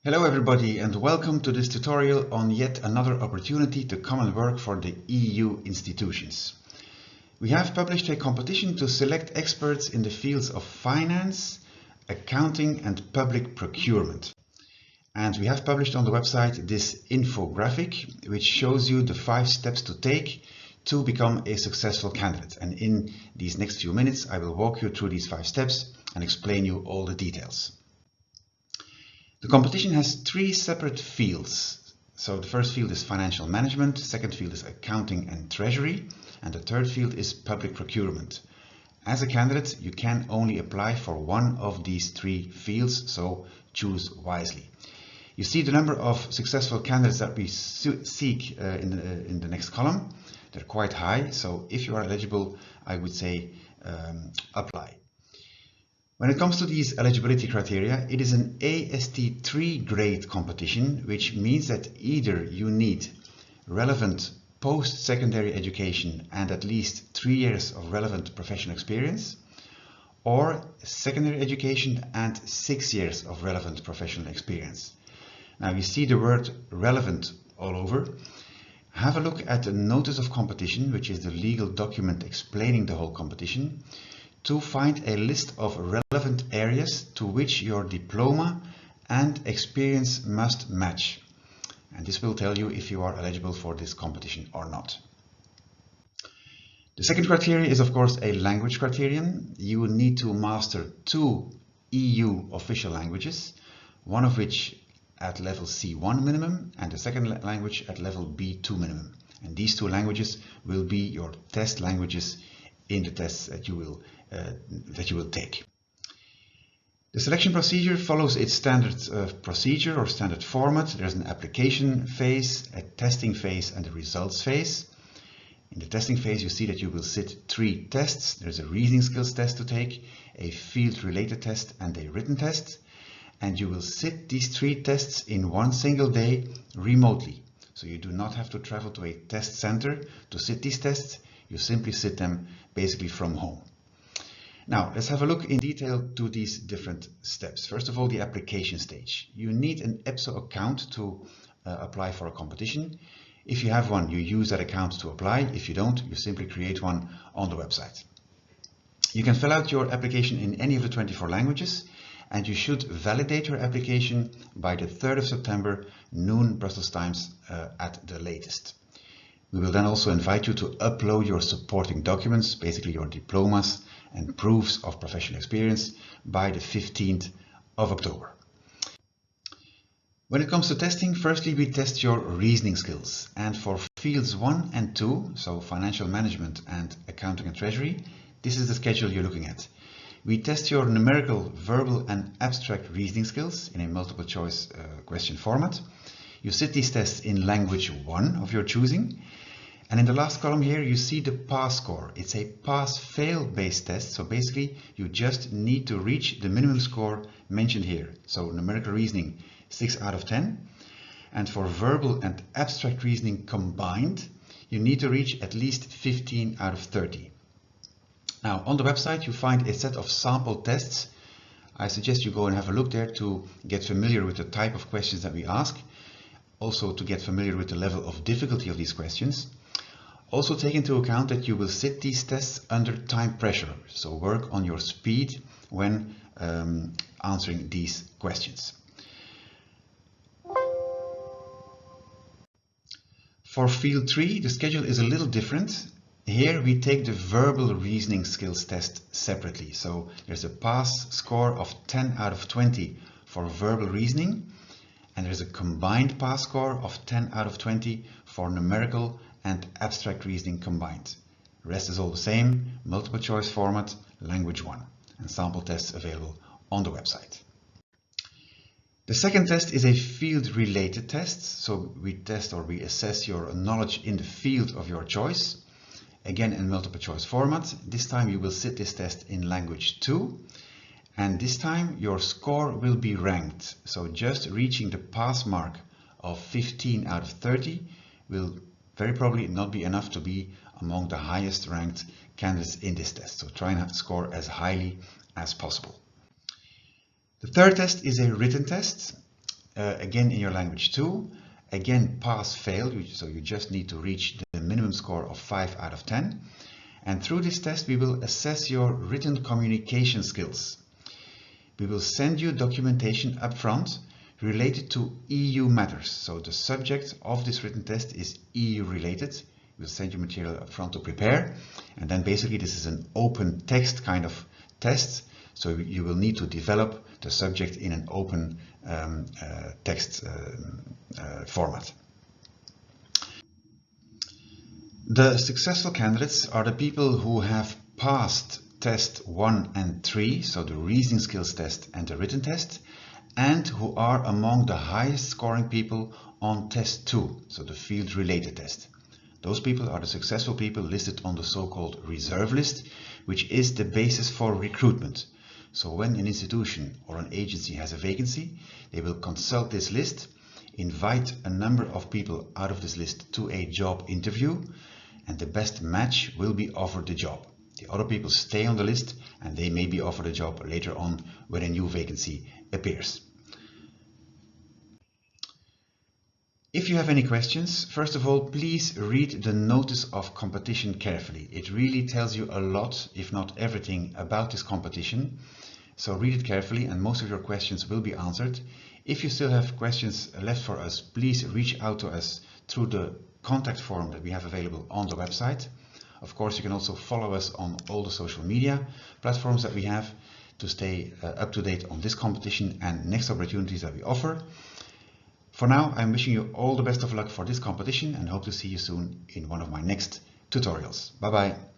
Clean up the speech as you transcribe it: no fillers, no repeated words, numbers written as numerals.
Hello everybody and welcome to this tutorial on yet another opportunity to come and work for the EU institutions. We have published a competition to select experts in the fields of finance, accounting and public procurement. And we have published on the website this infographic which shows you the 5 steps to take to become a successful candidate. And in these next few minutes I will walk you through these 5 steps and explain you all the details. The competition has 3 separate fields. So the first field is financial management, the second field is accounting and treasury, and the third field is public procurement. As a candidate, you can only apply for one of these 3 fields, so choose wisely. You see the number of successful candidates that we seek in the next column. They're quite high, so if you are eligible, I would say apply. When it comes to these eligibility criteria, it is an AST3 grade competition, which means that either you need relevant post-secondary education and at least 3 years of relevant professional experience, or secondary education and 6 years of relevant professional experience. Now you see the word relevant all over. Have a look at the notice of competition, which is the legal document explaining the whole competition, to find a list of relevant areas to which your diploma and experience must match. And this will tell you if you are eligible for this competition or not. The second criteria is of course a language criterion. You will need to master 2 EU official languages, one of which at level C1 minimum and the second language at level B2 minimum. And these 2 languages will be your test languages in the tests that you will take. The selection procedure follows its standard procedure or standard format. There's an application phase, a testing phase and a results phase. In the testing phase you see that you will sit 3 tests. There's a reasoning skills test to take, a field related test and a written test. And you will sit these 3 tests in one single day remotely. So you do not have to travel to a test center to sit these tests. You simply sit them basically from home. Now let's have a look in detail to these different steps. First of all, the application stage. You need an EPSO account to apply for a competition. If you have one, you use that account to apply. If you don't, you simply create one on the website. You can fill out your application in any of the 24 languages, and you should validate your application by the 3rd of September, noon Brussels times at the latest. We will then also invite you to upload your supporting documents, basically your diplomas and proofs of professional experience, by the 15th of October. When it comes to testing, firstly we test your reasoning skills, and for fields 1 and 2, so financial management and accounting and treasury, this is the schedule you're looking at. We test your numerical, verbal and abstract reasoning skills in a multiple choice question format. You sit these tests in language 1 of your choosing. And in the last column here you see the pass score. It's a pass-fail based test, so basically you just need to reach the minimum score mentioned here. So numerical reasoning 6 out of 10, and for verbal and abstract reasoning combined you need to reach at least 15 out of 30. Now on the website you find a set of sample tests. I suggest you go and have a look there to get familiar with the type of questions that we ask, also to get familiar with the level of difficulty of these questions. Also take into account that you will sit these tests under time pressure, so work on your speed when answering these questions. For field 3, the schedule is a little different. Here we take the verbal reasoning skills test separately. So there's a pass score of 10 out of 20 for verbal reasoning, and there's a combined pass score of 10 out of 20 for numerical and abstract reasoning combined. The rest is all the same, multiple choice format, language 1, and sample tests available on the website. The second test is a field related test. So we test or we assess your knowledge in the field of your choice. Again in multiple choice format. This time you will sit this test in language 2. And this time your score will be ranked. So just reaching the pass mark of 15 out of 30 will very probably not be enough to be among the highest ranked candidates in this test. So try and score as highly as possible. The third test is a written test. again in your language too. Again, pass, fail, so you just need to reach the minimum score of 5 out of 10. And through this test, we will assess your written communication skills. We will send you documentation up front related to EU matters. So the subject of this written test is EU related. We'll send you material up front to prepare. And then basically this is an open text kind of test. So you will need to develop the subject in an open text format. The successful candidates are the people who have passed test 1 and 3, so the reasoning skills test and the written test, and who are among the highest scoring people on test 2, so the field related test. Those people are the successful people listed on the so-called reserve list, which is the basis for recruitment. So when an institution or an agency has a vacancy, they will consult this list, invite a number of people out of this list to a job interview, and the best match will be offered the job. The other people stay on the list and they may be offered a job later on when a new vacancy appears. If you have any questions, first of all, please read the notice of competition carefully. It really tells you a lot, if not everything, about this competition. So read it carefully and most of your questions will be answered. If you still have questions left for us, please reach out to us through the contact form that we have available on the website. Of course, you can also follow us on all the social media platforms that we have to stay up to date on this competition and next opportunities that we offer. For now, I'm wishing you all the best of luck for this competition and hope to see you soon in one of my next tutorials. Bye bye.